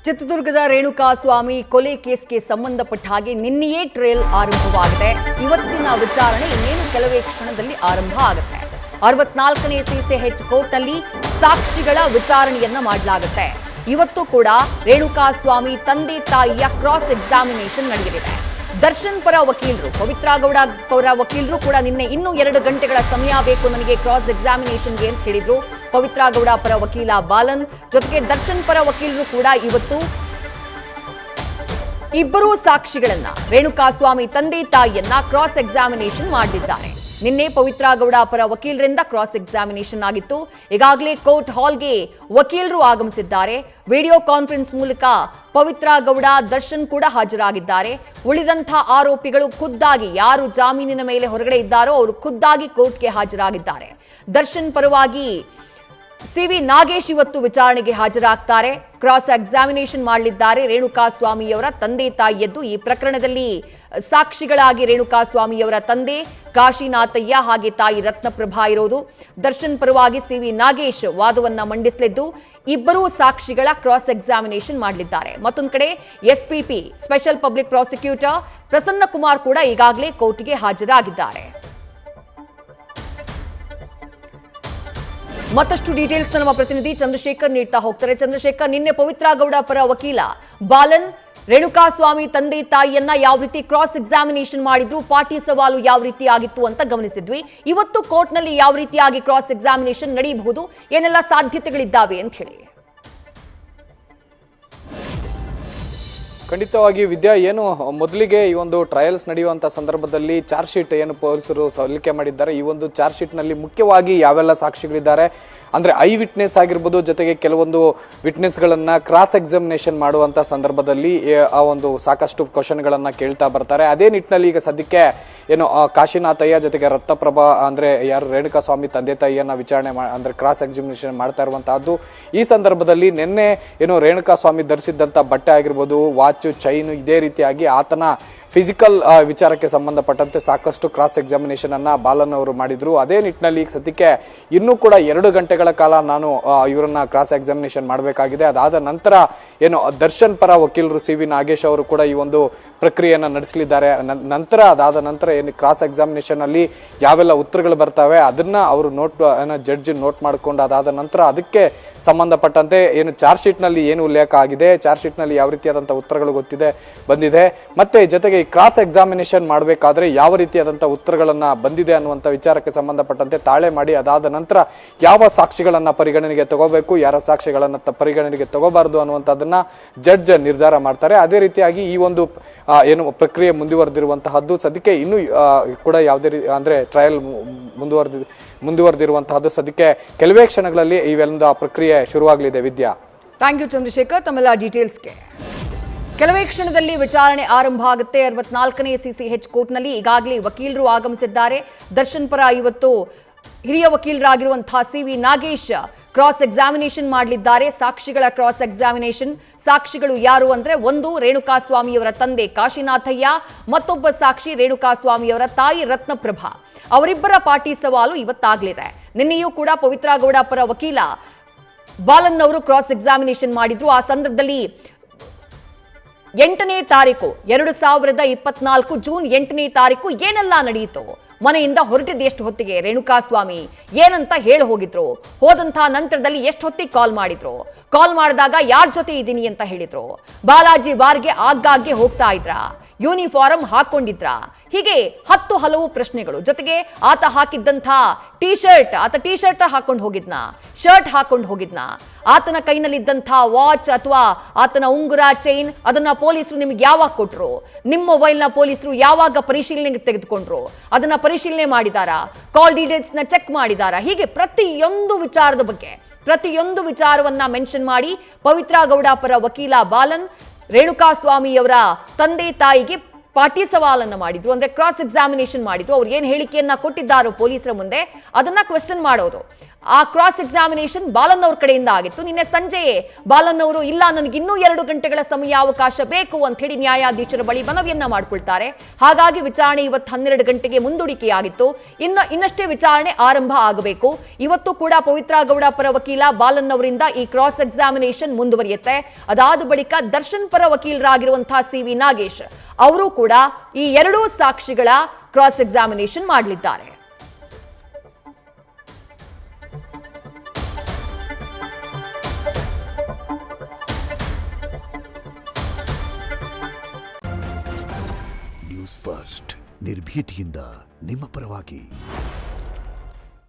ಚಿತ್ರದುರ್ಗದ ರೇಣುಕಾಸ್ವಾಮಿ ಕೊಲೆ ಕೇಸ್ಗೆ ಸಂಬಂಧಪಟ್ಟ ಹಾಗೆ ನಿನ್ನೆಯೇ ಟ್ರಯಲ್ ಆರಂಭವಾಗಿದೆ. ಇವತ್ತಿನ ವಿಚಾರಣೆ ಇನ್ನೇನು ಕೆಲವೇ ಕ್ಷಣದಲ್ಲಿ ಆರಂಭ ಆಗುತ್ತೆ. 64ನೇ ಸಿಸಿಎಚ್ ಕೋರ್ಟ್ನಲ್ಲಿ ಸಾಕ್ಷಿಗಳ ವಿಚಾರಣೆಯನ್ನ ಮಾಡಲಾಗುತ್ತೆ. ಇವತ್ತು ಕೂಡ ರೇಣುಕಾಸ್ವಾಮಿ ತಂದೆ ತಾಯಿಯ ಕ್ರಾಸ್ ಎಕ್ಸಾಮಿನೇಷನ್ ನಡೆಯಲಿದೆ. ದರ್ಶನ್ ಪರ ವಕೀಲರು, ಪವಿತ್ರ ಗೌಡ ಪರ ವಕೀಲರು ಕೂಡ ನಿನ್ನೆ ಇನ್ನೂ 2 ಗಂಟೆಗಳ ಸಮಯ ಬೇಕು ನನಗೆ ಕ್ರಾಸ್ ಎಕ್ಸಾಮಿನೇಷನ್ಗೆ ಅಂತ ಹೇಳಿದ್ರು. ಪವಿತ್ರ ಗೌಡ ಪರ ವಕೀಲ ಬಾಲನ್ ಜೊತೆಗೆ ದರ್ಶನ್ ಪರ ವಕೀಲರು ಕೂಡ ಇವತ್ತು ಇಬ್ಬರೂ ಸಾಕ್ಷಿಗಳನ್ನ ರೇಣುಕಾಸ್ವಾಮಿ ತಂದೆ ತಾಯಿಯನ್ನ ಕ್ರಾಸ್ ಎಕ್ಸಾಮಿನೇಷನ್ ಮಾಡಲಿದ್ದಾರೆ. ನಿನ್ನೆ ಪವಿತ್ರ ಗೌಡ ಪರ ವಕೀಲರಿಂದ ಕ್ರಾಸ್ ಎಕ್ಸಾಮಿನೇಷನ್ ಆಗಿತ್ತು. ಈಗಾಗಲೇ ಕೋರ್ಟ್ ಹಾಲ್ಗೆ ವಕೀಲರು ಆಗಮಿಸಿದ್ದಾರೆ. ವಿಡಿಯೋ ಕಾನ್ಫರೆನ್ಸ್ ಮೂಲಕ ಪವಿತ್ರ ಗೌಡ, ದರ್ಶನ್ ಕೂಡ ಹಾಜರಾಗಿದ್ದಾರೆ. ಉಳಿದಂಥ ಆರೋಪಿಗಳು ಖುದ್ದಾಗಿ ಯಾರು ಜಾಮೀನಿನ ಮೇಲೆ ಹೊರಗಡೆ ಇದ್ದಾರೋ ಅವರು ಖುದ್ದಾಗಿ ಕೋರ್ಟ್ಗೆ ಹಾಜರಾಗಿದ್ದಾರೆ. ದರ್ಶನ್ ಪರವಾಗಿ ಸಿವಿ ನಾಗೇಶ್ ಇವತ್ತು ವಿಚಾರಣೆಗೆ ಹಾಜರಾಗ್ತಾರೆ. ಕ್ರಾಸ್ ಎಕ್ಸಾಮಿನೇಷನ್ ಮಾಡಲಿದ್ದಾರೆ. ರೇಣುಕಾಸ್ವಾಮಿಯವರ ತಂದೆ ತಾಯಿಯದ್ದು ಈ ಪ್ರಕರಣದಲ್ಲಿ ಸಾಕ್ಷಿಗಳಾಗಿ ರೇಣುಕಾಸ್ವಾಮಿಯವರ ತಂದೆ ಕಾಶಿನಾಥಯ್ಯ ಹಾಗೆ ತಾಯಿ ರತ್ನಪ್ರಭಾ ಇರೋದು. ದರ್ಶನ್ ಪರವಾಗಿ ಸಿವಿ ನಾಗೇಶ್ ವಾದವನ್ನ ಮಂಡಿಸಲಿದ್ದು ಇಬ್ಬರೂ ಸಾಕ್ಷಿಗಳ ಕ್ರಾಸ್ ಎಕ್ಸಾಮಿನೇಷನ್ ಮಾಡಲಿದ್ದಾರೆ. ಮತ್ತೊಂದು ಕಡೆ spp special public prosecutor Prasanna Kumar ಕೂಡ ಈಗಾಗಲೇ ಕೋರ್ಟ್ಗೆ ಹಾಜರಾಗಿದ್ದಾರೆ. ಮತ್ತಷ್ಟು ಡೀಟೇಲ್ಸ್ ನಮ್ಮ ಪ್ರತಿನಿಧಿ ಚಂದ್ರಶೇಖರ್ ನೀಡ್ತಾ ಹೋಗ್ತಾರೆ. ಚಂದ್ರಶೇಖರ್, ನಿನ್ನೆ ಪವಿತ್ರ ಗೌಡ ಪರ ವಕೀಲ ಬಾಲನ್ ರೇಣುಕಾಸ್ವಾಮಿ ತಂದೆ ತಾಯಿಯನ್ನ ಯಾವ ರೀತಿ ಕ್ರಾಸ್ ಎಕ್ಸಾಮಿನೇಷನ್ ಮಾಡಿದ್ರು, ಪಾಟಿ ಸವಾಲು ಯಾವ ರೀತಿ ಆಗಿತ್ತು ಅಂತ ಗಮನಿಸಿದ್ವಿ. ಇವತ್ತು ಕೋರ್ಟ್ನಲ್ಲಿ ಯಾವ ರೀತಿಯಾಗಿ ಕ್ರಾಸ್ ಎಕ್ಸಾಮಿನೇಷನ್ ನಡೆಯಬಹುದು, ಏನೆಲ್ಲ ಸಾಧ್ಯತೆಗಳಿದ್ದಾವೆ ಅಂತ ಹೇಳಿ? ಖಂಡಿತವಾಗಿ ವಿದ್ಯಾ, ಏನು ಮೊದಲಿಗೆ ಈ ಒಂದು ಟ್ರಯಲ್ಸ್ ನಡೆಯುವಂತ ಸಂದರ್ಭದಲ್ಲಿ ಚಾರ್ಜ್ ಶೀಟ್ ಏನು ಪೊಲೀಸರು ಸಲ್ಲಿಕೆ ಮಾಡಿದ್ದಾರೆ, ಈ ಒಂದು ಚಾರ್ಜ್ ಶೀಟ್ ನಲ್ಲಿ ಮುಖ್ಯವಾಗಿ ಯಾವೆಲ್ಲ ಸಾಕ್ಷಿಗಳಿದ್ದಾರೆ ಅಂದ್ರೆ ಐ ವಿಟ್ನೆಸ್ ಆಗಿರ್ಬೋದು, ಜೊತೆಗೆ ಕೆಲವೊಂದು ವಿಟ್ನೆಸ್ ಗಳನ್ನ ಕ್ರಾಸ್ ಎಕ್ಸಾಮಿನೇಷನ್ ಮಾಡುವಂತ ಸಂದರ್ಭದಲ್ಲಿ ಆ ಒಂದು ಸಾಕಷ್ಟು ಕ್ವಶನ್ ಗಳನ್ನ ಕೇಳ್ತಾ ಬರ್ತಾರೆ. ಅದೇ ನಿಟ್ಟಿನಲ್ಲಿ ಈಗ ಸದ್ಯಕ್ಕೆ ಏನು ಕಾಶಿನಾಥಯ್ಯ ಜೊತೆಗೆ ರತ್ನಪ್ರಭಾ ಅಂದ್ರೆ ಯಾರು ರೇಣುಕಾಸ್ವಾಮಿ ತಂದೆ ತಾಯಿಯನ್ನ ವಿಚಾರಣೆ ಅಂದ್ರೆ ಕ್ರಾಸ್ ಎಕ್ಸಾಮಿನೇಷನ್ ಮಾಡ್ತಾ ಇರುವಂತಹದ್ದು. ಈ ಸಂದರ್ಭದಲ್ಲಿ ನಿನ್ನೆ ಏನು ರೇಣುಕಾಸ್ವಾಮಿ ಧರಿಸಿದ್ದಂತ ಬಟ್ಟೆ ಆಗಿರ್ಬೋದು, ವಾಚ್, ಚೈನ್, ಇದೇ ರೀತಿಯಾಗಿ ಆತನ ಫಿಸಿಕಲ್ ವಿಚಾರಕ್ಕೆ ಸಂಬಂಧಪಟ್ಟಂತೆ ಸಾಕಷ್ಟು ಕ್ರಾಸ್ ಎಕ್ಸಾಮಿನೇಷನ್ ಅನ್ನ ಬಾಲನ್ ಅವರು ಮಾಡಿದ್ರು. ಅದೇ ನಿಟ್ಟಿನಲ್ಲಿ ಈಗ ಸದ್ಯಕ್ಕೆ ಇನ್ನೂ ಕೂಡ 2 ಗಂಟೆಗಳ ಕಾಲ ನಾನು ಇವರನ್ನ ಕ್ರಾಸ್ ಎಕ್ಸಾಮಿನೇಷನ್ ಮಾಡಬೇಕಾಗಿದೆ. ಅದಾದ ನಂತರ ಏನು ದರ್ಶನ್ ಪರ ವಕೀಲರು ಸಿವಿ ನಾಗೇಶ್ ಅವರು ಕೂಡ ಈ ಒಂದು ಪ್ರಕ್ರಿಯೆಯನ್ನ ನಡೆಸಲಿದ್ದಾರೆ. ನಂತರ ಅದಾದ ನಂತರ ಏನು ಕ್ರಾಸ್ ಎಕ್ಸಾಮಿನೇಷನ್ ಅಲ್ಲಿ ಯಾವೆಲ್ಲ ಉತ್ತರಗಳು ಬರ್ತವೆ ಅದನ್ನ ಅವರು ಜಡ್ಜ್ ನೋಟ್ ಮಾಡ್ಕೊಂಡು ಅದಾದ ನಂತರ ಅದಕ್ಕೆ ಸಂಬಂಧಪಟ್ಟಂತೆ ಏನು ಚಾರ್ಜ್ ಶೀಟ್ ನಲ್ಲಿ ಏನು ಉಲ್ಲೇಖ ಆಗಿದೆ, ಚಾರ್ಜ್ ಶೀಟ್ ನಲ್ಲಿ ಯಾವ ರೀತಿಯಾದಂತಹ ಉತ್ತರಗಳು ಬಂದಿದೆ, ಮತ್ತೆ ಜೊತೆಗೆ ಕ್ರಾಸ್ ಎಕ್ಸಾಮಿನೇಷನ್ ಮಾಡಬೇಕಾದ್ರೆ ಯಾವ ರೀತಿಯಾದಂತಹ ಉತ್ತರಗಳನ್ನ ಬಂದಿದೆ ಅನ್ನುವಂಥ ವಿಚಾರಕ್ಕೆ ಸಂಬಂಧಪಟ್ಟಂತೆ ತಾಳೆ ಮಾಡಿ ಅದಾದ ನಂತರ ಯಾವ ಸಾಕ್ಷಿಗಳನ್ನ ಪರಿಗಣನೆಗೆ ತಗೋಬೇಕು, ಯಾರ ಸಾಕ್ಷಿಗಳನ್ನ ಪರಿಗಣನೆಗೆ ತಗೋಬಾರದು ಅನ್ನುವಂಥದ್ದನ್ನ ಜಡ್ಜ್ ನಿರ್ಧಾರ ಮಾಡ್ತಾರೆ. ಅದೇ ರೀತಿಯಾಗಿ ಈ ಒಂದು ಏನು ಪ್ರಕ್ರಿಯೆ ಮುಂದುವರೆದಿರುವಂತಹದ್ದು ಸದ್ಯಕ್ಕೆ ಇನ್ನೂ ಕೂಡ ಯಾವುದೇ ಅಂದ್ರೆ ಟ್ರಯಲ್ ಮುಂದುವರೆದಿರುವಂತಹದ್ದು ಸದ್ಯಕ್ಕೆ ಕೆಲವೇ ಕ್ಷಣಗಳಲ್ಲಿ ಇವೆಲ್ಲ ಪ್ರಕ್ರಿಯೆ ಶುರುವಾಗಲಿದೆ. ವಿದ್ಯಾ, ಥ್ಯಾಂಕ್ ಯು ಚಂದ್ರಶೇಖರ್ ತಮ್ಮೆಲ್ಲ ಡೀಟೇಲ್ಸ್ಗೆ. ಕೆಲವೇ ಕ್ಷಣದಲ್ಲಿ ವಿಚಾರಣೆ ಆರಂಭ ಆಗುತ್ತೆ. 64ನೇ ಸಿಸಿಎಚ್ ಕೋರ್ಟ್ನಲ್ಲಿ ಈಗಾಗಲೇ ವಕೀಲರು ಆಗಮಿಸಿದ್ದಾರೆ. ದರ್ಶನ್ ಪರ ಇವತ್ತು ಹಿರಿಯ ವಕೀಲರಾಗಿರುವಂತಹ ಸಿವಿ ನಾಗೇಶ್ ಕ್ರಾಸ್ ಎಕ್ಸಾಮಿನೇಷನ್ ಮಾಡಲಿದ್ದಾರೆ. ಸಾಕ್ಷಿಗಳ ಕ್ರಾಸ್ ಎಕ್ಸಾಮಿನೇಷನ್. ಸಾಕ್ಷಿಗಳು ಯಾರು ಅಂದ್ರೆ, ಒಂದು ರೇಣುಕಾಸ್ವಾಮಿಯವರ ತಂದೆ ಕಾಶಿನಾಥಯ್ಯ, ಮತ್ತೊಬ್ಬ ಸಾಕ್ಷಿ ರೇಣುಕಾಸ್ವಾಮಿಯವರ ತಾಯಿ ರತ್ನಪ್ರಭಾ. ಅವರಿಬ್ಬರ ಪಾಟಿ ಸವಾಲು ಇವತ್ತಾಗಲಿದೆ. ನಿನ್ನೆಯೂ ಕೂಡ ಪವಿತ್ರ ಗೌಡ ಪರ ವಕೀಲ ಬಾಲನ್ ಅವರು ಕ್ರಾಸ್ ಎಕ್ಸಾಮಿನೇಷನ್ ಮಾಡಿದ್ರು. ಆ ಸಂದರ್ಭದಲ್ಲಿ 8ನೇ ತಾರೀಕು 2024 ಜೂನ್ 8ನೇ ತಾರೀಕು ಏನೆಲ್ಲ ನಡೆಯಿತು, ಮನೆಯಿಂದ ಹೊರಟಿದ್ದು ಎಷ್ಟು ಹೊತ್ತಿಗೆ, ರೇಣುಕಾಸ್ವಾಮಿ ಏನಂತ ಹೇಳಿ ಹೋಗಿದ್ರು, ಹೋದಂತ ನಂತರದಲ್ಲಿ ಎಷ್ಟು ಹೊತ್ತಿಗೆ ಕಾಲ್ ಮಾಡಿದ್ರು, ಕಾಲ್ ಮಾಡಿದಾಗ ಯಾರ ಜೊತೆ ಇದ್ದೀನಿ ಅಂತ ಹೇಳಿದ್ರು, ಬಾಲಾಜಿ ಬಾರ್ಗೆ ಆಗಾಗ್ಗೆ ಹೋಗ್ತಾ ಇದ್ರ, ಯೂನಿಫಾರ್ಮ್ ಹಾಕೊಂಡಿದ್ರ, ಹೀಗೆ 10 ಹಲವು ಪ್ರಶ್ನೆಗಳು. ಜೊತೆಗೆ ಆತ ಹಾಕಿದ್ದಂಥ ಟಿ ಶರ್ಟ್ ಹಾಕೊಂಡು ಹೋಗಿದ್ನ, ಶರ್ಟ್ ಹಾಕೊಂಡು ಹೋಗಿದ್ನ, ಆತನ ಕೈನಲ್ಲಿದ್ದಂಥ ವಾಚ್ ಅಥವಾ ಆತನ ಉಂಗುರ, ಚೈನ್ ಅದನ್ನ ಪೊಲೀಸರು ನಿಮ್ಗೆ ಯಾವಾಗ ಕೊಟ್ರು, ನಿಮ್ಮ ಮೊಬೈಲ್ನ ಪೊಲೀಸರು ಯಾವಾಗ ಪರಿಶೀಲನೆಗೆ ತೆಗೆದುಕೊಂಡ್ರು, ಅದನ್ನ ಪರಿಶೀಲನೆ ಮಾಡಿದಾರಾ, ಕಾಲ್ ಡೀಟೇಲ್ಸ್ ನ ಚೆಕ್ ಮಾಡಿದಾರಾ, ಹೀಗೆ ಪ್ರತಿಯೊಂದು ವಿಚಾರದ ಬಗ್ಗೆ ಪ್ರತಿಯೊಂದು ವಿಚಾರವನ್ನ ಮೆನ್ಷನ್ ಮಾಡಿ ಪವಿತ್ರ ಗೌಡ ಪರ ವಕೀಲ ಬಾಲನ್ ರೇಣುಕಾಸ್ವಾಮಿಯವರ ತಂದೆ ತಾಯಿಗೆ ಪಾಟಿ ಸವಾಲನ್ನ ಮಾಡಿದ್ರು, ಅಂದ್ರೆ ಕ್ರಾಸ್ ಎಕ್ಸಾಮಿನೇಷನ್ ಮಾಡಿದ್ರು. ಅವ್ರು ಏನ್ ಹೇಳಿಕೆಯನ್ನ ಕೊಟ್ಟಿದ್ದಾರೋ ಪೊಲೀಸರ ಮುಂದೆ ಅದನ್ನ ಕ್ವೆಶ್ಚನ್ ಮಾಡೋದು. ಆ ಕ್ರಾಸ್ ಎಕ್ಸಾಮಿನೇಷನ್ ಬಾಲನ್ ಅವ್ರ ಕಡೆಯಿಂದ ಆಗಿತ್ತು. ನಿನ್ನೆ ಸಂಜೆಯೇ ಬಾಲನ್ ಅವರು ಇಲ್ಲ, ನನಗೆ ಇನ್ನೂ 2 ಗಂಟೆಗಳ ಸಮಯಾವಕಾಶ ಬೇಕು ಅಂತ ಹೇಳಿ ನ್ಯಾಯಾಧೀಶರ ಬಳಿ ಮನವಿಯನ್ನ ಮಾಡ್ಕೊಳ್ತಾರೆ. ಹಾಗಾಗಿ ವಿಚಾರಣೆ ಇವತ್ತು 12 ಗಂಟೆಗೆ ಮುಂದೂಡಿಕೆಯಾಗಿತ್ತು. ಇನ್ನಷ್ಟೇ ವಿಚಾರಣೆ ಆರಂಭ ಆಗಬೇಕು. ಇವತ್ತು ಕೂಡ ಪವಿತ್ರ ಗೌಡ ಪರ ವಕೀಲ ಬಾಲನ್ ಅವರಿಂದ ಈ ಕ್ರಾಸ್ ಎಕ್ಸಾಮಿನೇಷನ್ ಮುಂದುವರಿಯುತ್ತೆ. ಅದಾದ ಬಳಿಕ ದರ್ಶನ್ ಪರ ವಕೀಲರಾಗಿರುವಂತಹ CV ನಾಗೇಶ್ ಅವರು ಕೂಡ ಈ 2 ಸಾಕ್ಷಿಗಳ ಕ್ರಾಸ್ ಎಕ್ಸಾಮಿನೇಷನ್ ಮಾಡಲಿದ್ದಾರೆ. ನ್ಯೂಸ್ ಫಸ್ಟ್ ನಿರ್ಭೀತಿಯಿಂದ ನಿಮ್ಮ ಪರವಾಗಿ.